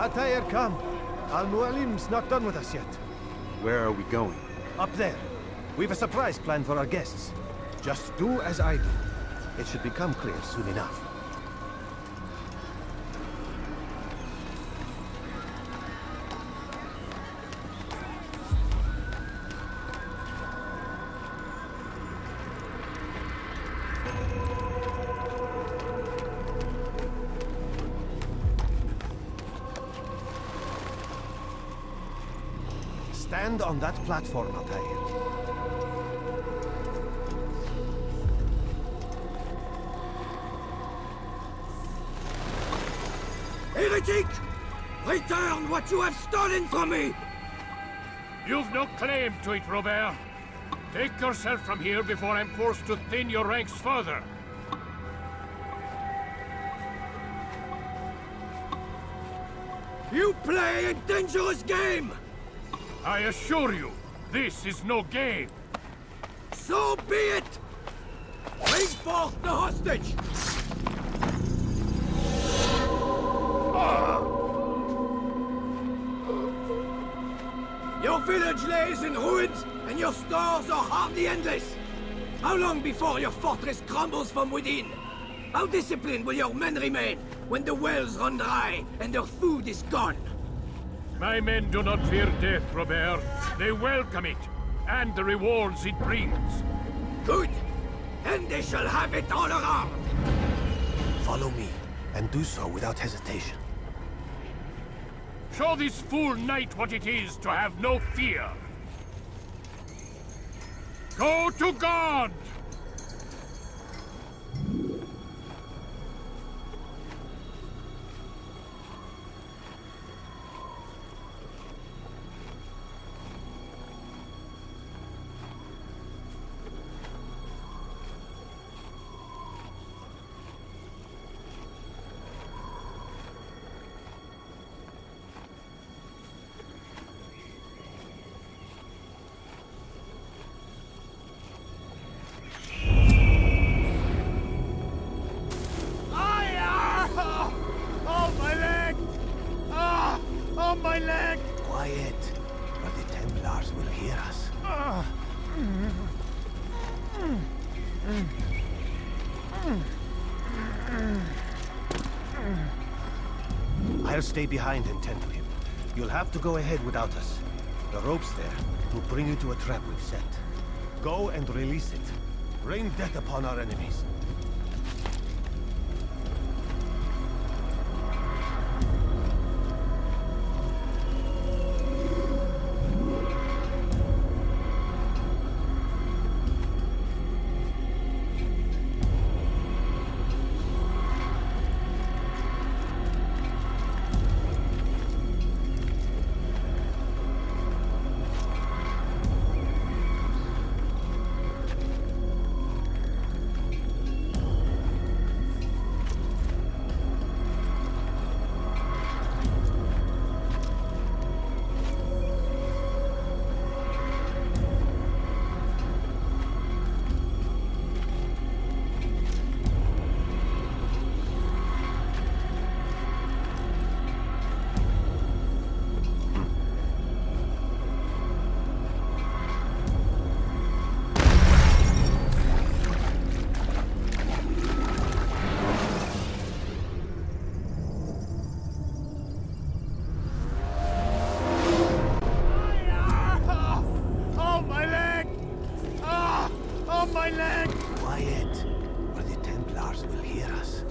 Altair, come. Al-Mualim's not done with us yet. Where are we going? Up there. We've a surprise planned for our guests. Just do as I do. It should become clear soon enough. Stand on that platform, Altair. Heretic! Return what you have stolen from me! You've no claim to it, Robert. Take yourself from here before I'm forced to thin your ranks further. You play a dangerous game! I assure you, this is no game. So be it! Bring forth the hostage! Your village lays in ruins, and your stores are hardly endless. How long before your fortress crumbles from within? How disciplined will your men remain when the wells run dry and their food is gone? My men do not fear death, Robert. They welcome it, and the rewards it brings. Good. Then they shall have it all around. Follow me, and do so without hesitation. Show this fool knight what it is to have no fear. Go to God! My leg! Quiet, or the Templars will hear us. I'll stay behind and tend to him. You'll have to go ahead without us. The ropes there will bring you to a trap we've set. Go and release it. Rain death upon our enemies. My leg! Quiet, or the Templars will hear us.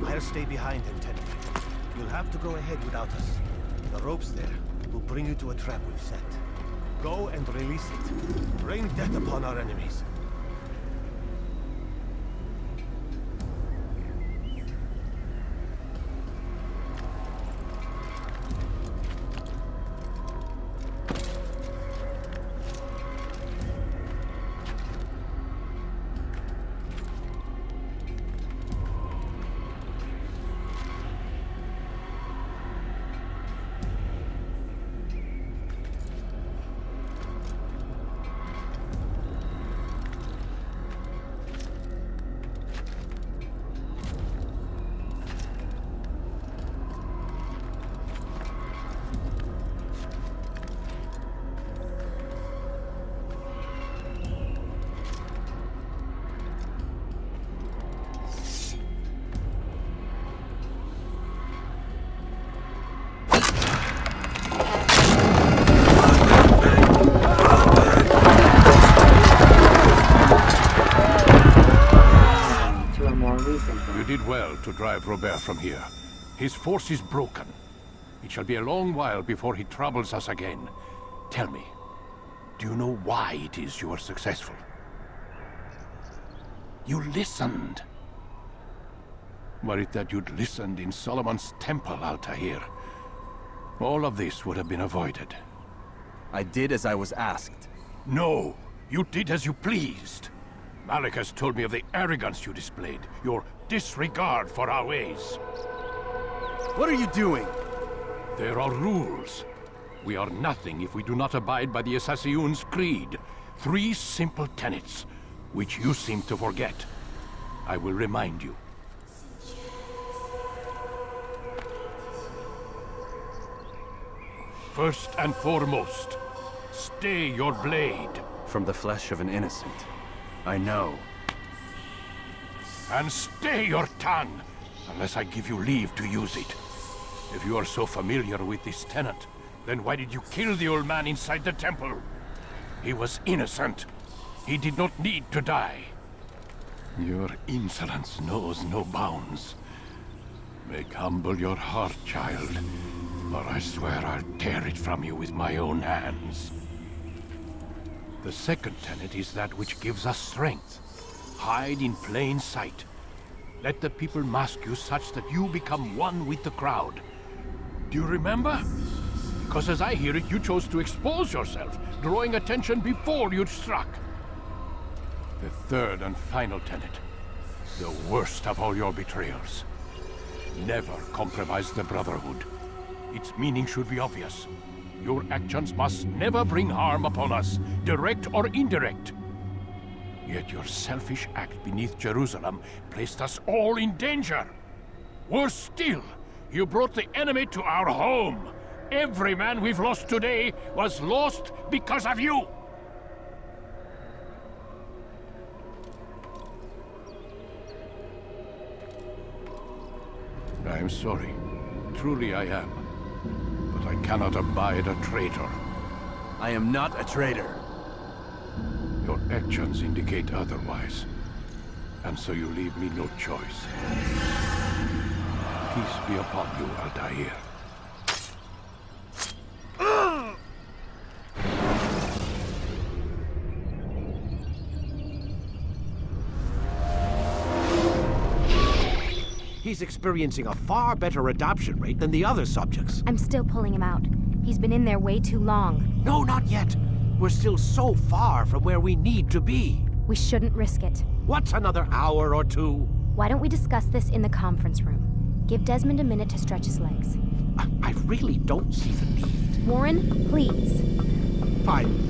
I'll stay behind and tend to you. You'll have to go ahead without us. The ropes there will bring you to a trap we've set. Go and release it. Rain death upon our enemies. did well to drive Robert from here. His force is broken. It shall be a long while before he troubles us again. Tell me, do you know why it is you are successful? You listened. Were it that you'd listened in Solomon's temple, Altair, all of this would have been avoided. I did as I was asked. No, you did as you pleased. Malik has told me of the arrogance you displayed, your disregard for our ways. What are you doing? There are rules. We are nothing if we do not abide by the Assassin's creed. 3 simple tenets, which you seem to forget. I will remind you. First and foremost, stay your blade. From the flesh of an innocent. I know. And stay your tongue, unless I give you leave to use it. If you are so familiar with this tenet, then why did you kill the old man inside the temple? He was innocent. He did not need to die. Your insolence knows no bounds. Make humble your heart, child, or I swear I'll tear it from you with my own hands. The second tenet is that which gives us strength. Hide in plain sight. Let the people mask you such that you become one with the crowd. Do you remember? Because as I hear it, you chose to expose yourself, drawing attention before you'd struck. The third and final tenet, the worst of all your betrayals. Never compromise the Brotherhood. Its meaning should be obvious. Your actions must never bring harm upon us, direct or indirect. Yet your selfish act beneath Jerusalem placed us all in danger. Worse still, you brought the enemy to our home. Every man we've lost today was lost because of you. I am sorry. Truly I am. But I cannot abide a traitor. I am not a traitor. Your actions indicate otherwise. And so you leave me no choice. Peace be upon you, Altair. He's experiencing a far better adoption rate than the other subjects. I'm still pulling him out. He's been in there way too long. No, not yet. We're still so far from where we need to be. We shouldn't risk it. What's another hour or two? Why don't we discuss this in the conference room? Give Desmond a minute to stretch his legs. I really don't see the need. Warren, please. Fine.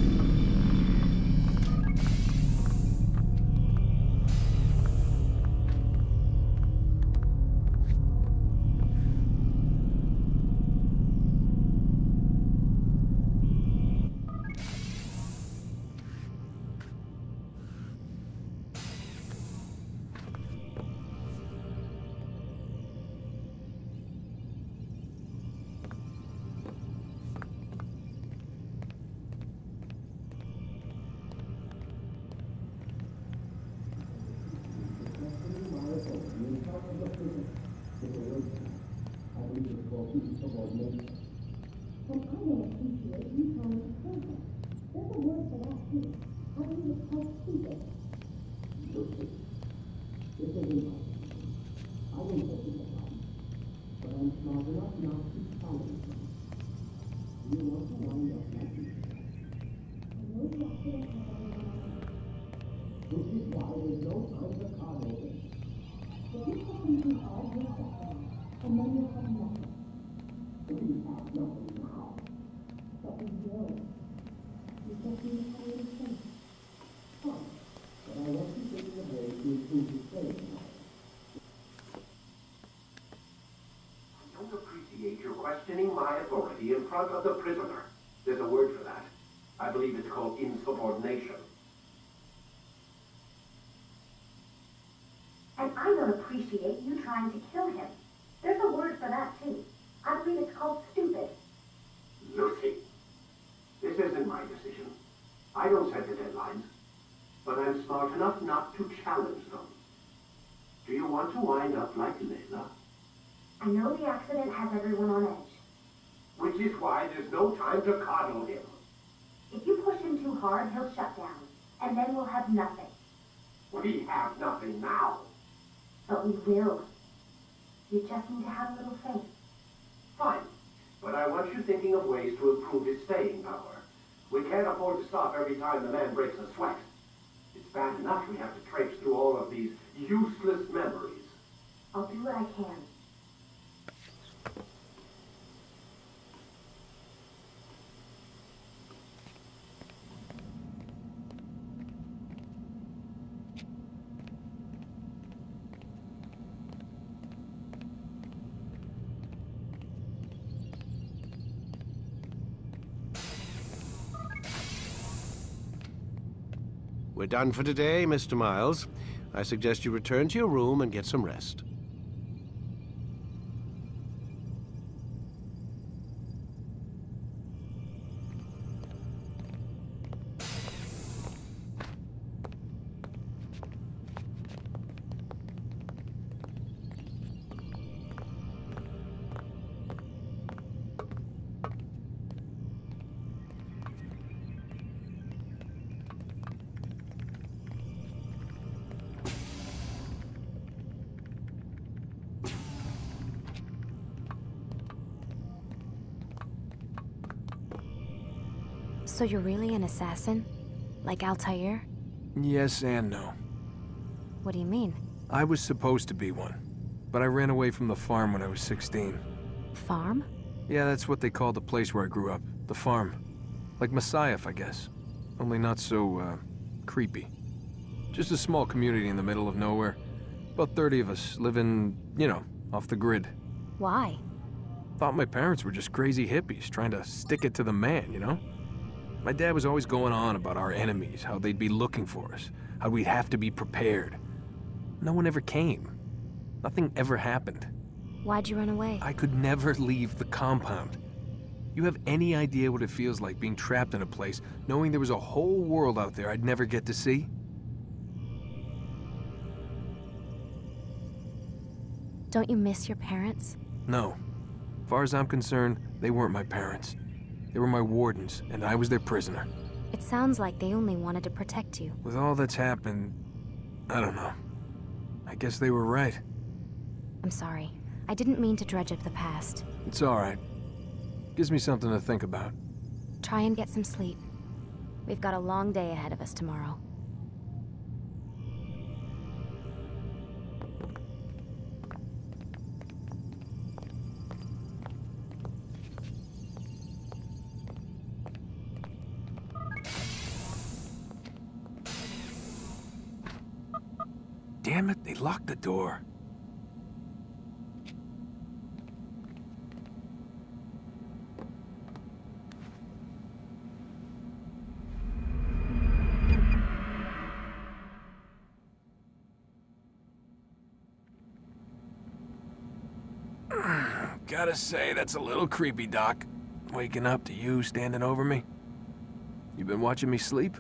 You're questioning my authority in front of the prisoner. There's a word for that. I believe it's called insubordination. And I don't appreciate you trying to kill him. There's a word for that, too. I believe it's called stupid. Lucy, this isn't my decision. I don't set the deadlines, but I'm smart enough not to challenge them. Do you want to wind up like Layla. I know the accident has everyone on edge. Which is why there's no time to coddle him. If you push him too hard, he'll shut down. And then we'll have nothing. We have nothing now. But we will. You just need to have a little faith. Fine. But I want you thinking of ways to improve his staying power. We can't afford to stop every time the man breaks a sweat. It's bad enough we have to traipse through all of these useless memories. I'll do what I can. We're done for today, Mr. Miles. I suggest you return to your room and get some rest. So you're really an assassin? Like Altair? Yes and no. What do you mean? I was supposed to be one, but I ran away from the farm when I was 16. Farm? Yeah, that's what they called the place where I grew up. The farm. Like Messiah, I guess. Only not so, creepy. Just a small community in the middle of nowhere. About 30 of us living, you know, off the grid. Why? Thought my parents were just crazy hippies trying to stick it to the man, you know? My dad was always going on about our enemies, how they'd be looking for us, how we'd have to be prepared. No one ever came. Nothing ever happened. Why'd you run away? I could never leave the compound. You have any idea what it feels like being trapped in a place, knowing there was a whole world out there I'd never get to see? Don't you miss your parents? No. As far as I'm concerned, they weren't my parents. They were my wardens, and I was their prisoner. It sounds like they only wanted to protect you. With all that's happened, I don't know. I guess they were right. I'm sorry. I didn't mean to dredge up the past. It's all right. Gives me something to think about. Try and get some sleep. We've got a long day ahead of us tomorrow. Damn it, they locked the door. Gotta say, that's a little creepy, Doc. Waking up to you standing over me. You been watching me sleep?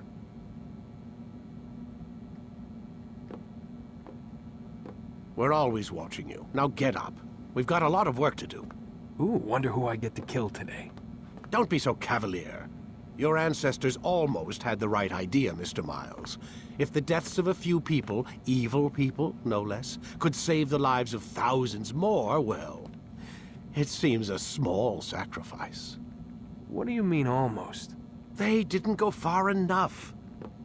We're always watching you. Now get up. We've got a lot of work to do. Ooh, wonder who I get to kill today. Don't be so cavalier. Your ancestors almost had the right idea, Mr. Miles. If the deaths of a few people, evil people, no less, could save the lives of thousands more, well, it seems a small sacrifice. What do you mean, almost? They didn't go far enough.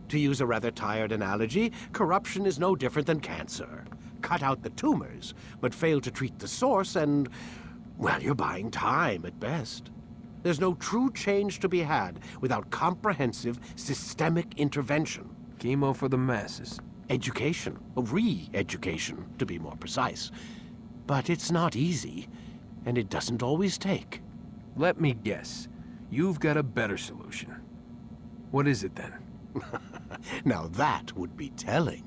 To use a rather tired analogy, corruption is no different than cancer. Cut out the tumors, but fail to treat the source and, well, you're buying time at best. There's no true change to be had without comprehensive, systemic intervention. Chemo for the masses. Education, re-education, to be more precise. But it's not easy, and it doesn't always take. Let me guess. You've got a better solution. What is it then? Now that would be telling.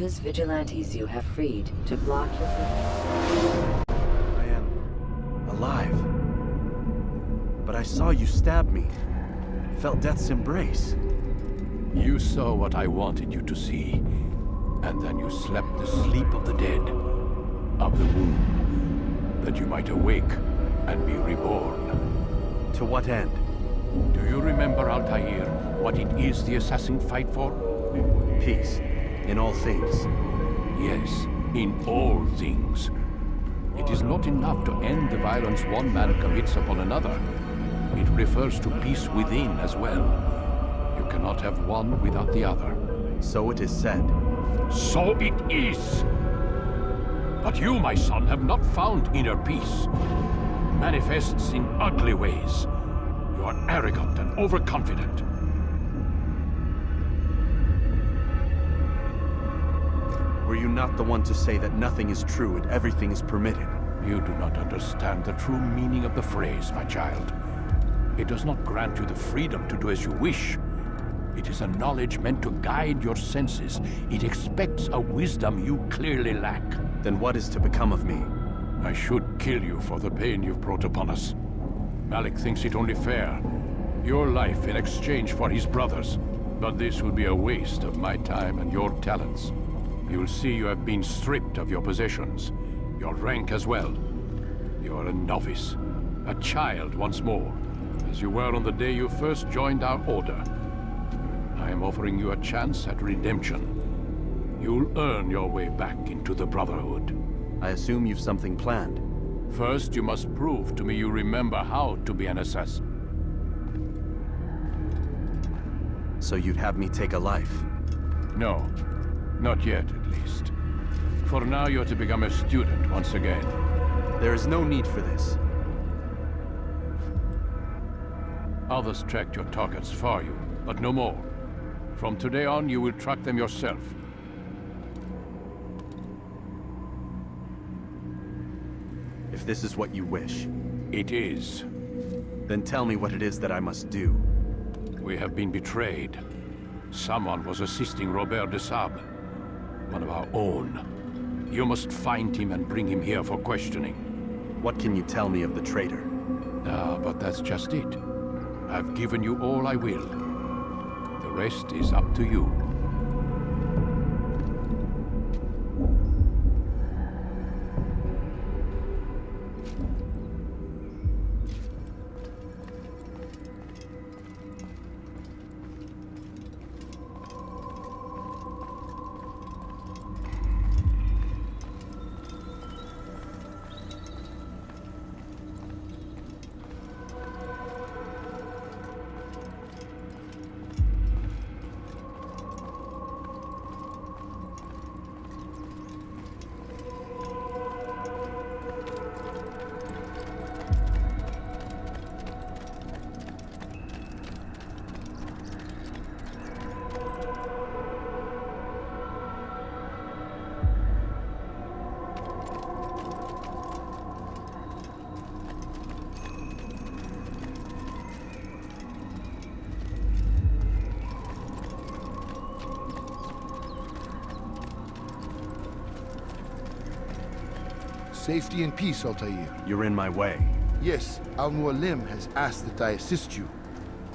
Use vigilantes you have freed to block your... I am alive. But I saw you stab me. Felt death's embrace. You saw what I wanted you to see, and then you slept the sleep of the dead, of the womb, that you might awake and be reborn. To what end? Do you remember, Altair, what it is the assassin fight for? Peace. In all things. Yes, in all things. It is not enough to end the violence one man commits upon another. It refers to peace within as well. You cannot have one without the other. So it is said. So it is! But you, my son, have not found inner peace. It manifests in ugly ways. You are arrogant and overconfident. Were you not the one to say that nothing is true and everything is permitted? You do not understand the true meaning of the phrase, my child. It does not grant you the freedom to do as you wish. It is a knowledge meant to guide your senses. It expects a wisdom you clearly lack. Then what is to become of me? I should kill you for the pain you've brought upon us. Malik thinks it only fair. Your life in exchange for his brother's. But this would be a waste of my time and your talents. You'll see you have been stripped of your possessions. Your rank as well. You are a novice. A child once more. As you were on the day you first joined our order. I am offering you a chance at redemption. You'll earn your way back into the Brotherhood. I assume you've something planned. First, you must prove to me you remember how to be an assassin. So you'd have me take a life? No. Not yet, at least. For now, you're to become a student once again. There is no need for this. Others tracked your targets for you, but no more. From today on, you will track them yourself. If this is what you wish. It is. Then tell me what it is that I must do. We have been betrayed. Someone was assisting Robert de Sable, one of our own. You must find him and bring him here for questioning. What can you tell me of the traitor? But that's just it. I've given you all I will. The rest is up to you. Safety and peace, Altair. You're in my way. Yes, Al-Mualim has asked that I assist you.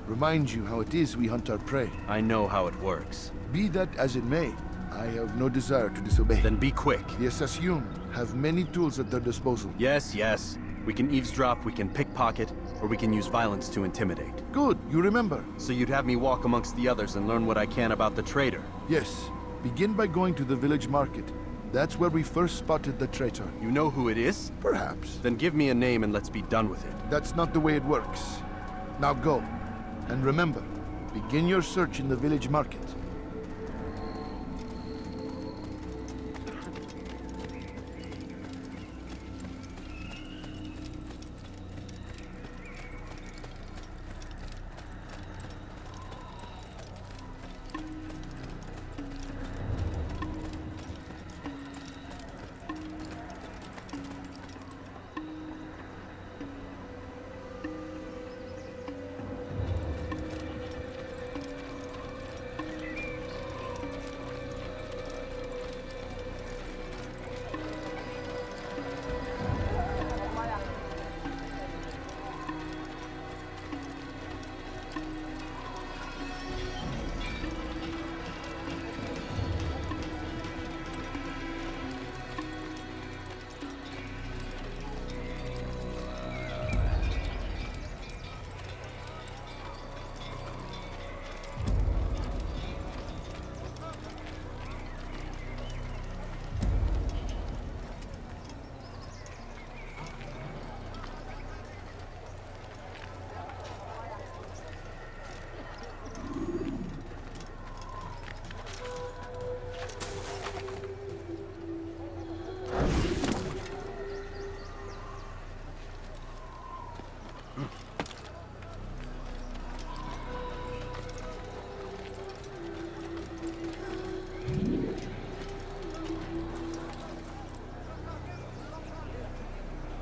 Remind you how it is we hunt our prey. I know how it works. Be that as it may, I have no desire to disobey. Then be quick. The Assassin have many tools at their disposal. Yes, yes. We can eavesdrop, we can pickpocket, or we can use violence to intimidate. Good, you remember. So you'd have me walk amongst the others and learn what I can about the traitor? Yes. Begin by going to the village market. That's where we first spotted the traitor. You know who it is? Perhaps. Then give me a name and let's be done with it. That's not the way it works. Now go. And remember, begin your search in the village market.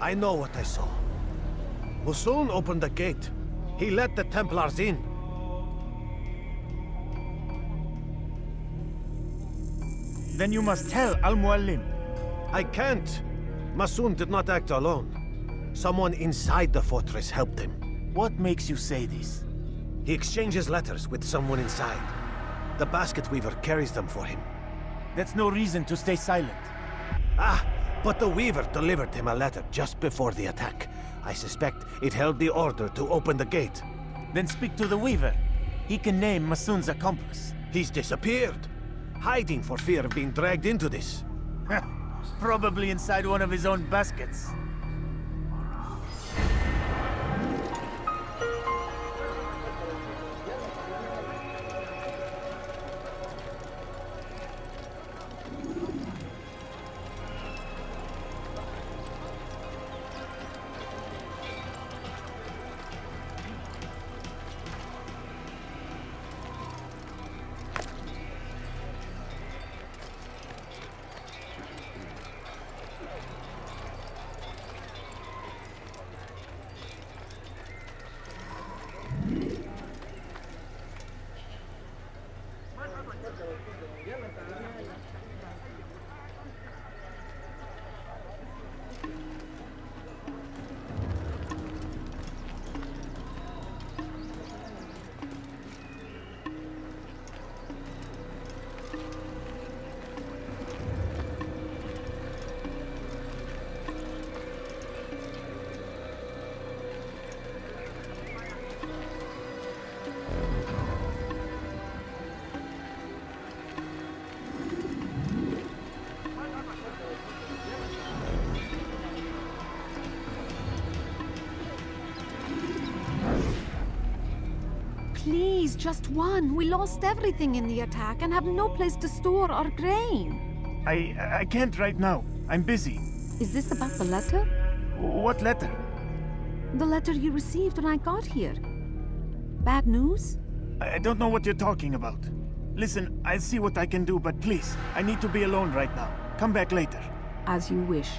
I know what I saw. Musun opened the gate. He let the Templars in. Then you must tell Al-Mualim. I can't. Masun did not act alone. Someone inside the fortress helped him. What makes you say this? He exchanges letters with someone inside. The basket weaver carries them for him. That's no reason to stay silent. Ah, but the weaver delivered him a letter just before the attack. I suspect it held the order to open the gate. Then speak to the weaver. He can name Masun's accomplice. He's disappeared. Hiding for fear of being dragged into this. Probably inside one of his own baskets. Please, just one. We lost everything in the attack and have no place to store our grain. I can't right now. I'm busy. Is this about the letter? What letter? The letter you received when I got here. Bad news? I don't know what you're talking about. Listen, I'll see what I can do, but please, I need to be alone right now. Come back later. As you wish.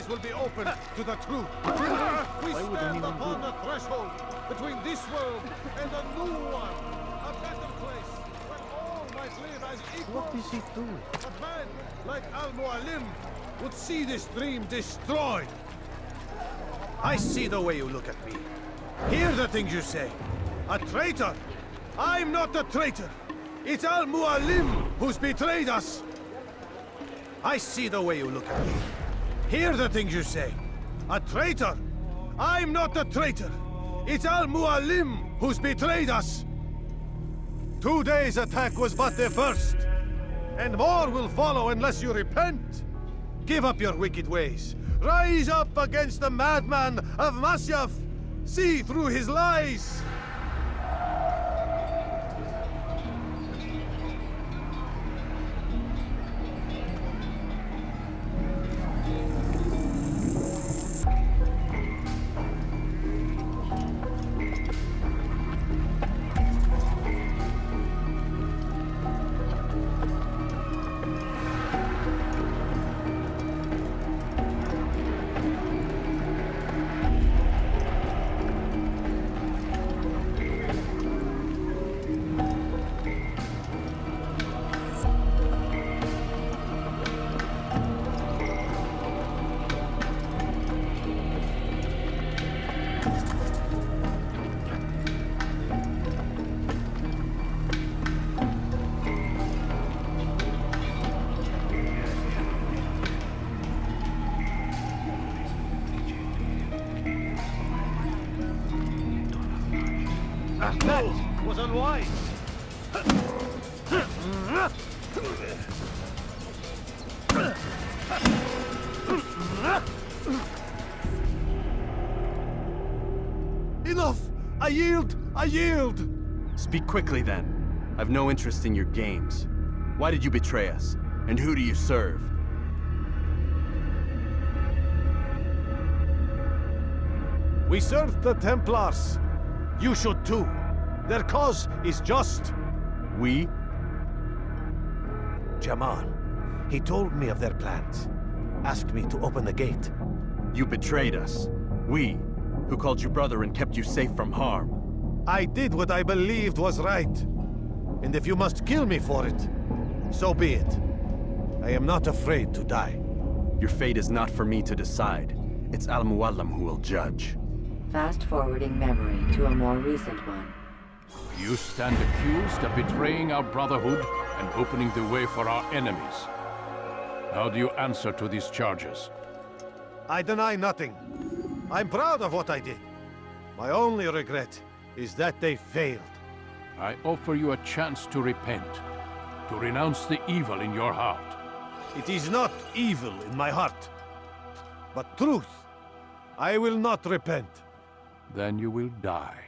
Will be open to the truth. We stand upon the threshold between this world and a new one, a better place where all might live as equals. What is he doing? A man like Al-Mualim would see this dream destroyed. I see the way you look at me. Hear the things you say. A traitor? I'm not a traitor. It's Al-Mualim who's betrayed us. I see the way you look at me. Hear the things you say. A traitor? I'm not a traitor. It's Al-Mualim who's betrayed us. Today's attack was but the first. And more will follow unless you repent. Give up your wicked ways. Rise up against the madman of Masyaf. See through his lies. That was unwise. Enough! I yield! I yield! Speak quickly then. I've no interest in your games. Why did you betray us? And who do you serve? We serve the Templars. You should too. Their cause is just. We? Jamal. He told me of their plans. Asked me to open the gate. You betrayed us. We, who called you brother and kept you safe from harm. I did what I believed was right. And if you must kill me for it, so be it. I am not afraid to die. Your fate is not for me to decide. It's Al-Mualim who will judge. Fast-forwarding memory to a more recent one. You stand accused of betraying our Brotherhood and opening the way for our enemies. How do you answer to these charges? I deny nothing. I'm proud of what I did. My only regret is that they failed. I offer you a chance to repent, to renounce the evil in your heart. It is not evil in my heart, but truth. I will not repent. Then you will die.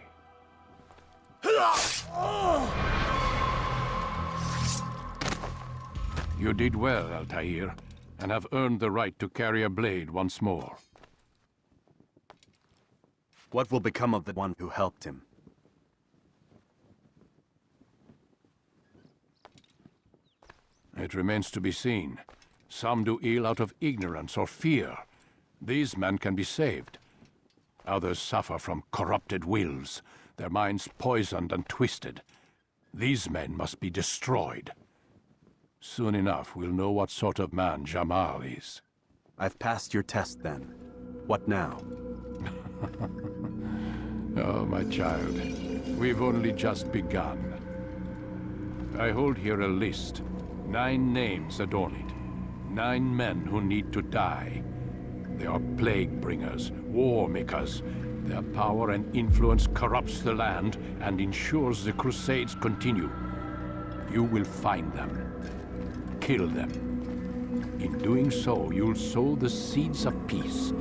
You did well, Altair, and have earned the right to carry a blade once more. What will become of the one who helped him? It remains to be seen. Some do ill out of ignorance or fear. These men can be saved. Others suffer from corrupted wills, their minds poisoned and twisted. These men must be destroyed. Soon enough, we'll know what sort of man Jamal is. I've passed your test then. What now? Oh, my child. We've only just begun. I hold here a list. 9 names adorn it. 9 men who need to die. They are plague bringers, war makers. Their power and influence corrupts the land and ensures the Crusades continue. You will find them. Kill them. In doing so, you'll sow the seeds of peace,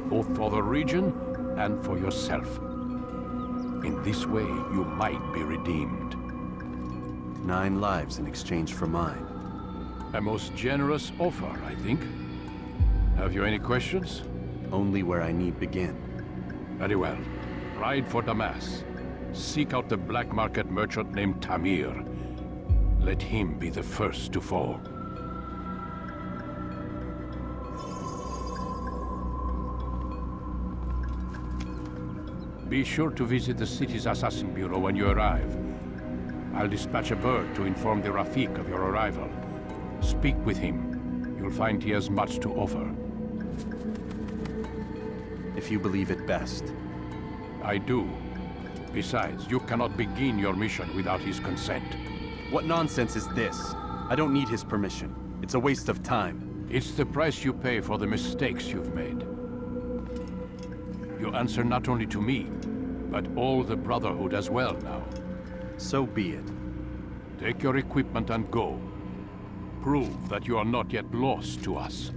both for the region and for yourself. In this way, you might be redeemed. 9 lives in exchange for mine. A most generous offer, I think. Have you any questions? Only where I need begin. Very well. Ride for Damas. Seek out the black market merchant named Tamir. Let him be the first to fall. Be sure to visit the city's assassin bureau when you arrive. I'll dispatch a bird to inform the Rafik of your arrival. Speak with him. You'll find he has much to offer. If you believe it best. I do. Besides, you cannot begin your mission without his consent. What nonsense is this? I don't need his permission. It's a waste of time. It's the price you pay for the mistakes you've made. You answer not only to me, but all the Brotherhood as well now. So be it. Take your equipment and go. Prove that you are not yet lost to us.